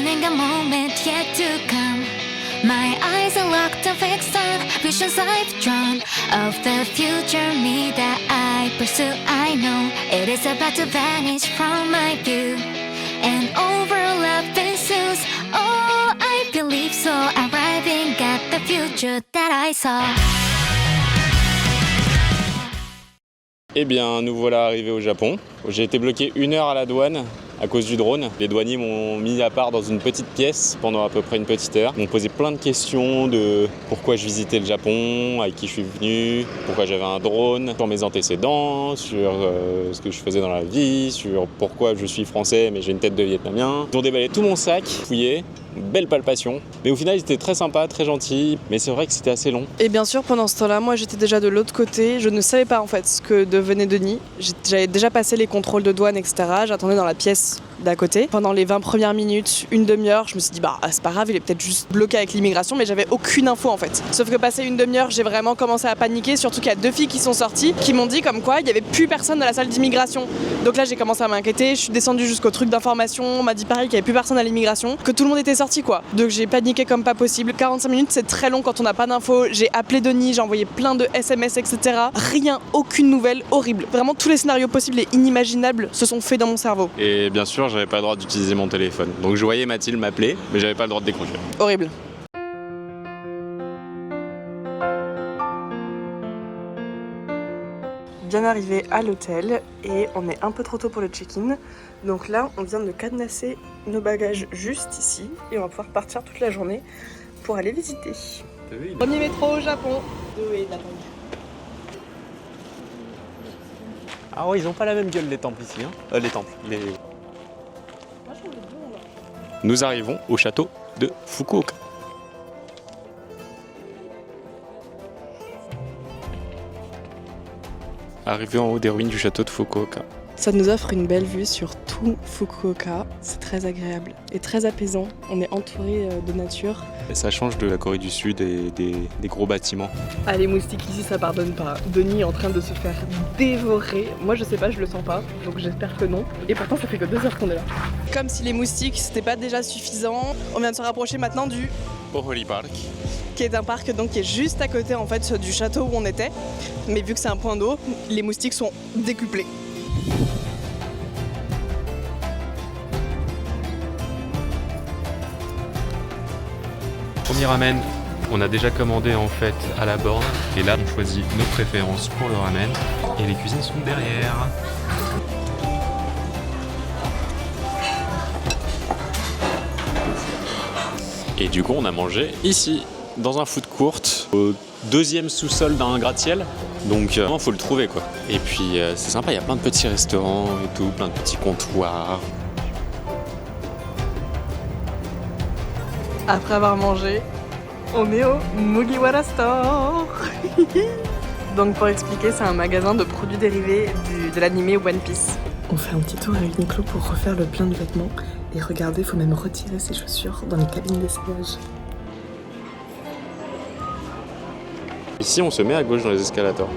envisioning a moment yet to come. My eyes are locked and fixed on visions I've drawn of the future me that I pursue. I know it is about to vanish from my view, and overlap ensues. Oh, I believe so, arriving at the future that I saw. Eh bien, nous voilà arrivés au Japon. J'ai été bloqué 1 heure à la douane à cause du drone. Les douaniers m'ont mis à part dans une petite pièce pendant à peu près une petite heure. Ils m'ont posé plein de questions de pourquoi je visitais le Japon, avec qui je suis venu, pourquoi j'avais un drone, sur mes antécédents, sur ce que je faisais dans la vie, sur pourquoi je suis français mais j'ai une tête de Vietnamien. Ils ont déballé tout mon sac, fouillé. Belle palpation. Mais au final, ils étaient très sympas, très gentils. Mais c'est vrai que c'était assez long. Et bien sûr, pendant ce temps-là, moi j'étais déjà de l'autre côté. Je ne savais pas en fait ce que devenait Denis. J'avais déjà passé les contrôles de douane, etc. J'attendais dans la pièce d'à côté. Pendant les 20 premières minutes, une demi-heure, je me suis dit, c'est pas grave, il est peut-être juste bloqué avec l'immigration, mais j'avais aucune info en fait. Sauf que passé une demi-heure, j'ai vraiment commencé à paniquer, surtout qu'il y a 2 filles qui sont sorties, qui m'ont dit comme quoi il y avait plus personne dans la salle d'immigration. Donc là, j'ai commencé à m'inquiéter. Je suis descendue jusqu'au truc d'information. On m'a dit pareil qu'il y avait plus personne à l'immigration, que tout le monde était sorti quoi. Donc j'ai paniqué comme pas possible. 45 minutes, c'est très long quand on n'a pas d'infos. J'ai appelé Denis, j'ai envoyé plein de SMS, etc. Rien, aucune nouvelle, horrible. Vraiment, tous les scénarios possibles et inimaginables se sont faits dans mon cerveau. Et bien sûr, j'avais pas le droit d'utiliser mon téléphone. Donc je voyais Mathilde m'appeler, mais j'avais pas le droit de décrocher. Horrible. Bien arrivé à l'hôtel et on est un peu trop tôt pour le check-in. Donc là, on vient de cadenasser nos bagages juste ici et on va pouvoir partir toute la journée pour aller visiter. Premier métro au Japon. Ah ouais, ils ont pas la même gueule les temples ici. Hein. Les temples. Nous arrivons au château de Fukuoka. Arrivé en haut des ruines du château de Fukuoka. Ça nous offre une belle vue sur tout Fukuoka. C'est très agréable et très apaisant. On est entouré de nature. Et ça change de la Corée du Sud et des gros bâtiments. Ah, les moustiques ici, ça pardonne pas. Denis est en train de se faire dévorer. Moi, je sais pas, je le sens pas. Donc j'espère que non. Et pourtant, ça fait que 2 heures qu'on est là. Comme si les moustiques, c'était pas déjà suffisant. On vient de se rapprocher maintenant du Ohori Park. qui est un parc donc qui est juste à côté en fait du château où on était. Mais vu que c'est un point d'eau, les moustiques sont décuplés. Premier ramen, on a déjà commandé en fait à la borne. Et là, on choisit nos préférences pour le ramen. Et les cuisines sont derrière. Et du coup, on a mangé ici, dans un food court, au 2e sous-sol d'un gratte-ciel. Donc, il faut le trouver quoi. Et puis, c'est sympa, il y a plein de petits restaurants et tout, plein de petits comptoirs. Après avoir mangé, on est au Mugiwara Store. Donc pour expliquer, c'est un magasin de produits dérivés de l'anime One Piece. On fait un petit tour à Uniqlo pour refaire le plein de vêtements. Et regardez, il faut même retirer ses chaussures dans les cabines d'essayage. Ici, on se met à gauche dans les escalators.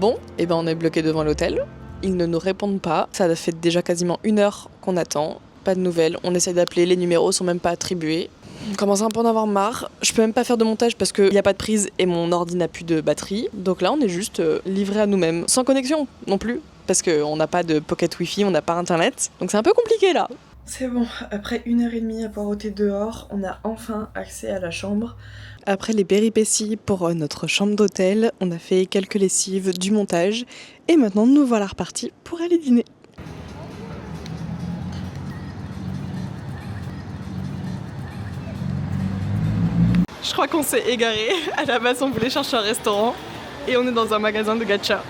Bon, et ben on est bloqué devant l'hôtel. Ils ne nous répondent pas. Ça fait déjà quasiment 1 heure qu'on attend. Pas de nouvelles. On essaie d'appeler, les numéros sont même pas attribués. On commence un peu à en avoir marre. Je peux même pas faire de montage parce qu'il n'y a pas de prise et mon ordi n'a plus de batterie. Donc là, on est juste livrés à nous-mêmes. Sans connexion non plus. Parce qu'on n'a pas de pocket wifi, on n'a pas internet. Donc c'est un peu compliqué là. C'est bon, après 1h30 à poireauter dehors, on a enfin accès à la chambre. Après les péripéties pour notre chambre d'hôtel, on a fait quelques lessives, du montage. Et maintenant, nous voilà repartis pour aller dîner. Je crois qu'on s'est égaré. À la base, on voulait chercher un restaurant et on est dans un magasin de gacha.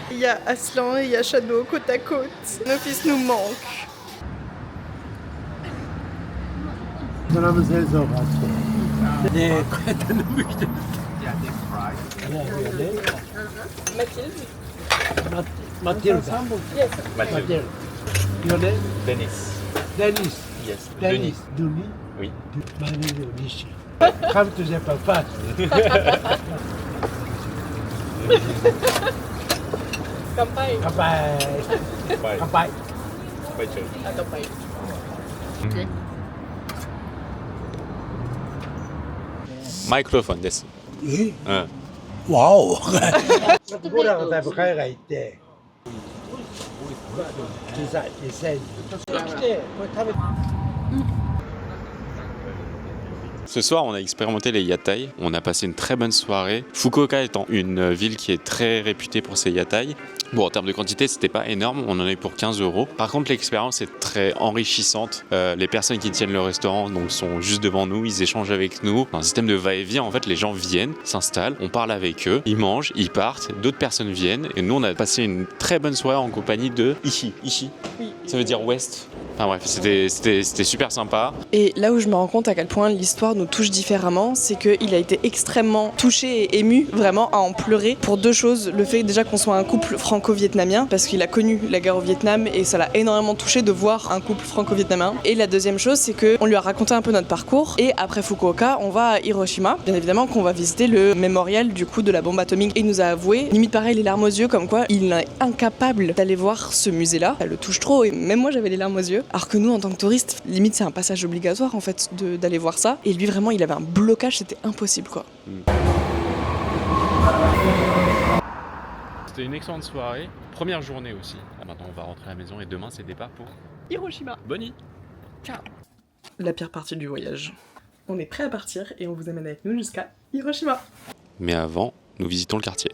Il y a Aslan et il y a Shadow côte à côte. Nos fils nous manquent. Mathilde. Yes. Mathilde. Your name? Denis. Dennis. Yes. Dennis. Denis. Oui. Denis. Come to the papa. Kampai. Kampai. Kampai. Ah, kampai. Ok. マイクロフォンです。わお僕らがだいぶ海外行って小さい来てこれ食べてCe soir, on a expérimenté les yatai. On a passé une très bonne soirée. Fukuoka étant une ville qui est très réputée pour ses yatai. Bon, en termes de quantité, c'était pas énorme. On en a eu pour 15 €. Par contre, l'expérience est très enrichissante. Les personnes qui tiennent le restaurant donc, sont juste devant nous. Ils échangent avec nous. Un système de va-et-vient. En fait, les gens viennent, s'installent, on parle avec eux, ils mangent, ils partent. D'autres personnes viennent. Et nous, on a passé une très bonne soirée en compagnie de Ishi. Ishi, ça veut dire ouest. Enfin bref, c'était super sympa. Et là où je me rends compte à quel point l'histoire nous touche différemment, c'est qu'il a été extrêmement touché et ému, vraiment à en pleurer, pour deux choses. Le fait déjà qu'on soit un couple franco-vietnamien, parce qu'il a connu la guerre au Vietnam et ça l'a énormément touché de voir un couple franco-vietnamien. Et la deuxième chose, c'est qu'on lui a raconté un peu notre parcours. Et après Fukuoka, on va à Hiroshima. Bien évidemment qu'on va visiter le mémorial du coup de la bombe atomique. Et il nous a avoué, limite pareil, les larmes aux yeux, comme quoi il est incapable d'aller voir ce musée-là. Ça le touche trop et même moi j'avais les larmes aux yeux. Alors que nous, en tant que touristes, limite c'est un passage obligatoire en fait d'aller voir ça. Et lui vraiment, il avait un blocage, c'était impossible quoi. C'était une excellente soirée. Première journée aussi. Là, maintenant, on va rentrer à la maison et demain, c'est départ pour Hiroshima. Bonne nuit. Ciao. La pire partie du voyage. On est prêt à partir et on vous amène avec nous jusqu'à Hiroshima. Mais avant, nous visitons le quartier.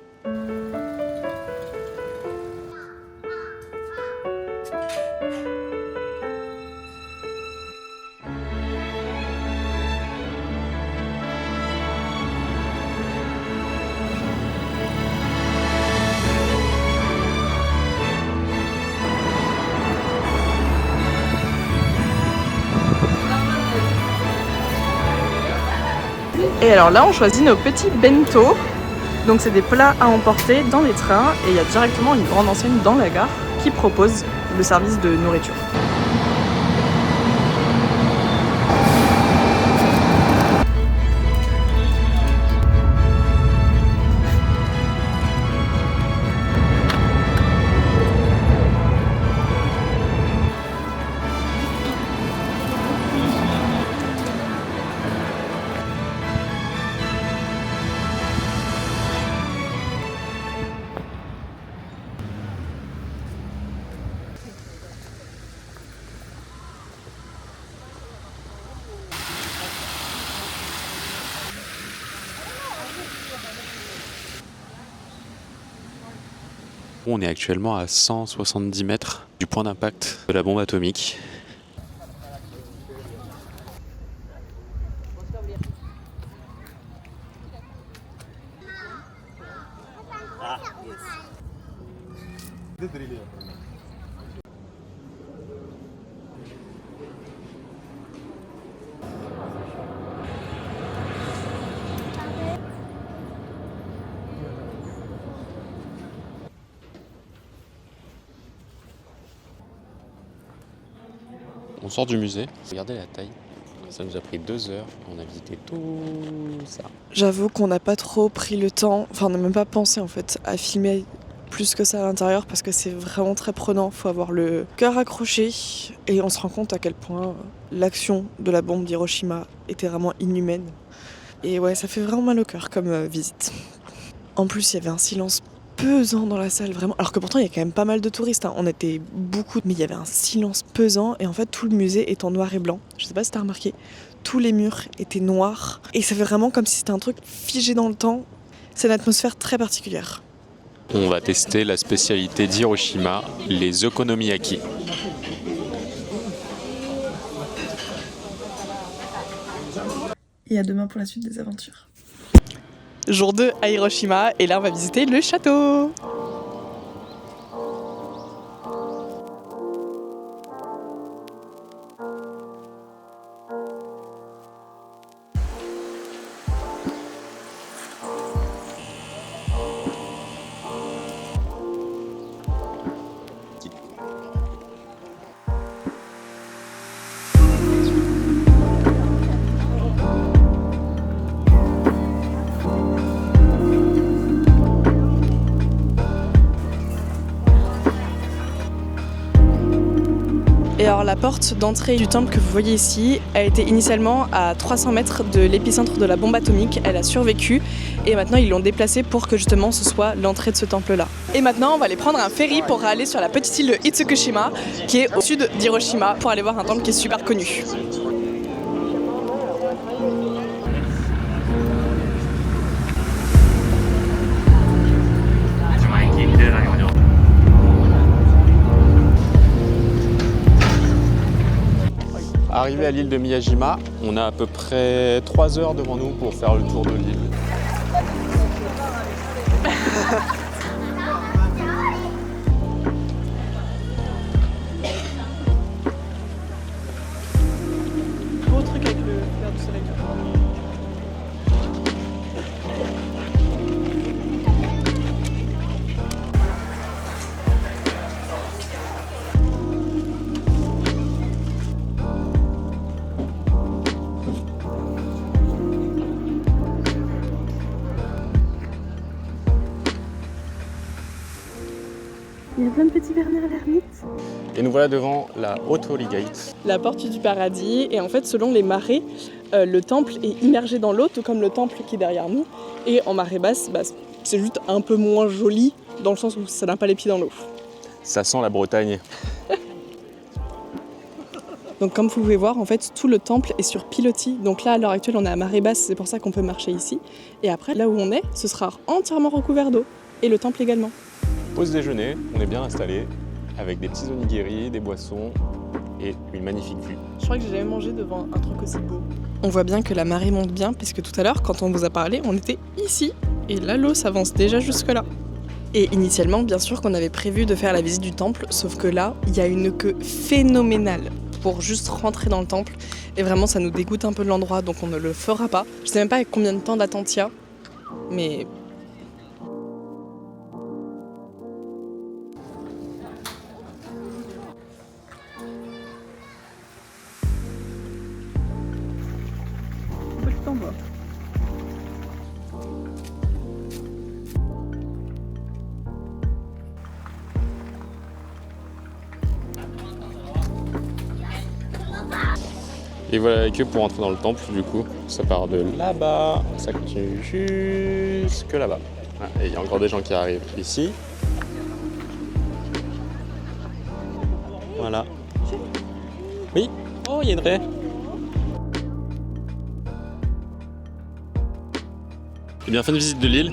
Et alors là, on choisit nos petits bento. Donc c'est des plats à emporter dans les trains et il y a directement une grande enseigne dans la gare qui propose le service de nourriture. On est actuellement à 170 mètres du point d'impact de la bombe atomique. On sort du musée, regardez la taille, ça nous a pris 2 heures, on a visité tout ça. J'avoue qu'on n'a pas trop pris le temps, enfin on n'a même pas pensé en fait à filmer plus que ça à l'intérieur parce que c'est vraiment très prenant, faut avoir le cœur accroché et on se rend compte à quel point l'action de la bombe d'Hiroshima était vraiment inhumaine. Et ouais, ça fait vraiment mal au cœur comme visite. En plus, il y avait un silence pesant dans la salle, vraiment. Alors que pourtant, il y a quand même pas mal de touristes. On était beaucoup, mais il y avait un silence pesant. Et en fait, tout le musée est en noir et blanc. Je sais pas si t'as remarqué. Tous les murs étaient noirs. Et ça fait vraiment comme si c'était un truc figé dans le temps. C'est une atmosphère très particulière. On va tester la spécialité d'Hiroshima, les okonomiyaki. Et à demain pour la suite des aventures. Jour 2 à Hiroshima, et là on va visiter le château. alors la porte d'entrée du temple que vous voyez ici a été initialement à 300 mètres de l'épicentre de la bombe atomique. Elle a survécu et maintenant ils l'ont déplacée pour que justement ce soit l'entrée de ce temple-là. Et maintenant on va aller prendre un ferry pour aller sur la petite île de Itsukushima qui est au sud d'Hiroshima pour aller voir un temple qui est super connu. Arrivé à l'île de Miyajima, on a à peu près 3 heures devant nous pour faire le tour de l'île. Beau truc avec le clair du soleil. Il y a plein de petits Bernard l'ermite. Et nous voilà devant la Otori Gate. La porte du paradis, et en fait selon les marées, le temple est immergé dans l'eau, tout comme le temple qui est derrière nous. Et en marée basse, c'est juste un peu moins joli, dans le sens où ça n'a pas les pieds dans l'eau. Ça sent la Bretagne. Donc comme vous pouvez voir, en fait tout le temple est sur pilotis. Donc là à l'heure actuelle on est à marée basse, c'est pour ça qu'on peut marcher ici. Et après là où on est, ce sera entièrement recouvert d'eau. Et le temple également. Pause déjeuner, on est bien installé, avec des petits onigiri, des boissons et une magnifique vue. Je crois que j'ai jamais mangé devant un truc aussi beau. On voit bien que la marée monte bien, puisque tout à l'heure, quand on vous a parlé, on était ici. Et là, l'eau s'avance déjà jusque-là. Et initialement, bien sûr qu'on avait prévu de faire la visite du temple, sauf que là, il y a une queue phénoménale pour juste rentrer dans le temple. Et vraiment, ça nous dégoûte un peu de l'endroit, donc on ne le fera pas. Je sais même pas avec combien de temps d'attente il y a, mais... Et voilà la queue pour entrer dans le temple, du coup. Ça part de là-bas, ça continue jusque là-bas. Et il y a encore des gens qui arrivent ici. Voilà. Oui. Oh, il y a une raie. Et bien, fin de visite de l'île.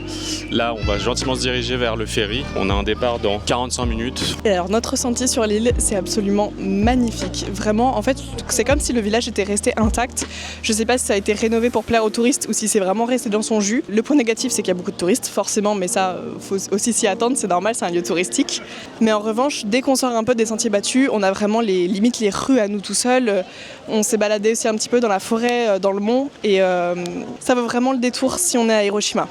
Là, on va gentiment se diriger vers le ferry. On a un départ dans 45 minutes. Et alors, notre ressenti sur l'île, c'est absolument magnifique. Vraiment, en fait, c'est comme si le village était resté intact. Je sais pas si ça a été rénové pour plaire aux touristes ou si c'est vraiment resté dans son jus. Le point négatif, c'est qu'il y a beaucoup de touristes, forcément, mais ça, faut aussi s'y attendre, c'est normal, c'est un lieu touristique. Mais en revanche, dès qu'on sort un peu des sentiers battus, on a vraiment limite les rues à nous tout seuls. On s'est baladé aussi un petit peu dans la forêt, dans le mont, et ça vaut vraiment le détour si on est à Hiroshima.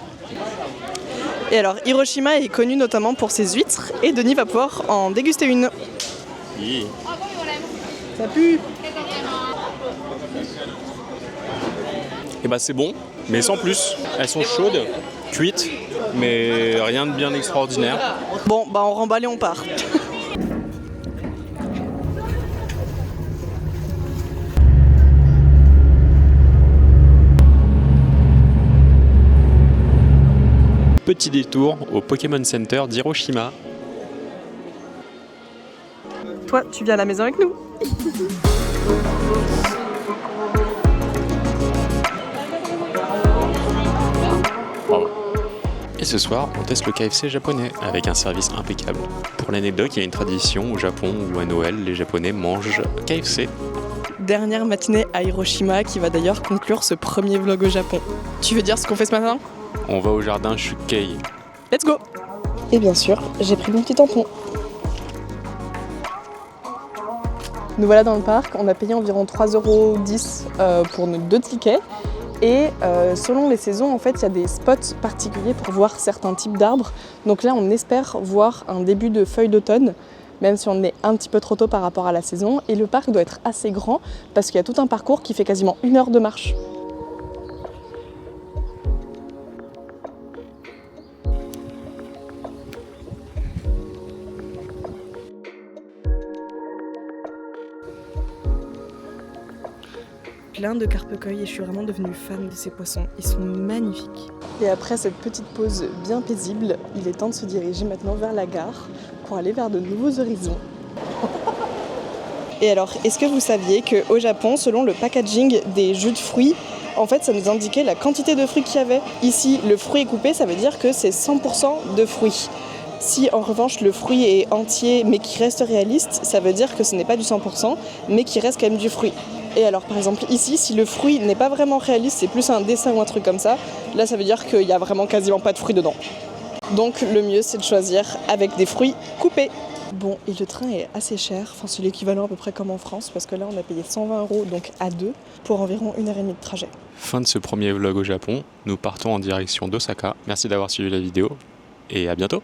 Et alors, Hiroshima est connu notamment pour ses huîtres, et Denis va pouvoir en déguster une. Oui. Ça pue. Et bah c'est bon, mais sans plus. Elles sont chaudes, cuites, mais rien de bien extraordinaire. Bon, on remballe et on part. Petit détour au Pokémon Center d'Hiroshima. Toi, tu viens à la maison avec nous. Bravo. Et ce soir, on teste le KFC japonais avec un service impeccable. Pour l'anecdote, il y a une tradition au Japon où à Noël, les Japonais mangent KFC. Dernière matinée à Hiroshima qui va d'ailleurs conclure ce premier vlog au Japon. Tu veux dire ce qu'on fait ce matin ? On va au jardin Shukkei. Let's go! Et bien sûr, j'ai pris mon petit tampon. Nous voilà dans le parc, on a payé environ 3,10 € pour nos 2 tickets. Et selon les saisons, en fait, il y a des spots particuliers pour voir certains types d'arbres. Donc là, on espère voir un début de feuilles d'automne, même si on est un petit peu trop tôt par rapport à la saison. Et le parc doit être assez grand parce qu'il y a tout un parcours qui fait quasiment 1 heure de marche. plein de carpe koi et je suis vraiment devenue fan de ces poissons. Ils sont magnifiques. Et après cette petite pause bien paisible, il est temps de se diriger maintenant vers la gare pour aller vers de nouveaux horizons. Et alors, est-ce que vous saviez qu'au Japon, selon le packaging des jus de fruits, en fait, ça nous indiquait la quantité de fruits qu'il y avait. Ici, le fruit est coupé, ça veut dire que c'est 100% de fruits. Si en revanche le fruit est entier mais qui reste réaliste, ça veut dire que ce n'est pas du 100% mais qui reste quand même du fruit. Et alors par exemple ici, si le fruit n'est pas vraiment réaliste, c'est plus un dessin ou un truc comme ça, là ça veut dire qu'il n'y a vraiment quasiment pas de fruits dedans. Donc le mieux c'est de choisir avec des fruits coupés. Bon, et le train est assez cher, enfin c'est l'équivalent à peu près comme en France, parce que là on a payé 120 €, donc à 2, pour environ 1h30 de trajet. Fin de ce premier vlog au Japon, nous partons en direction d'Osaka. Merci d'avoir suivi la vidéo et à bientôt.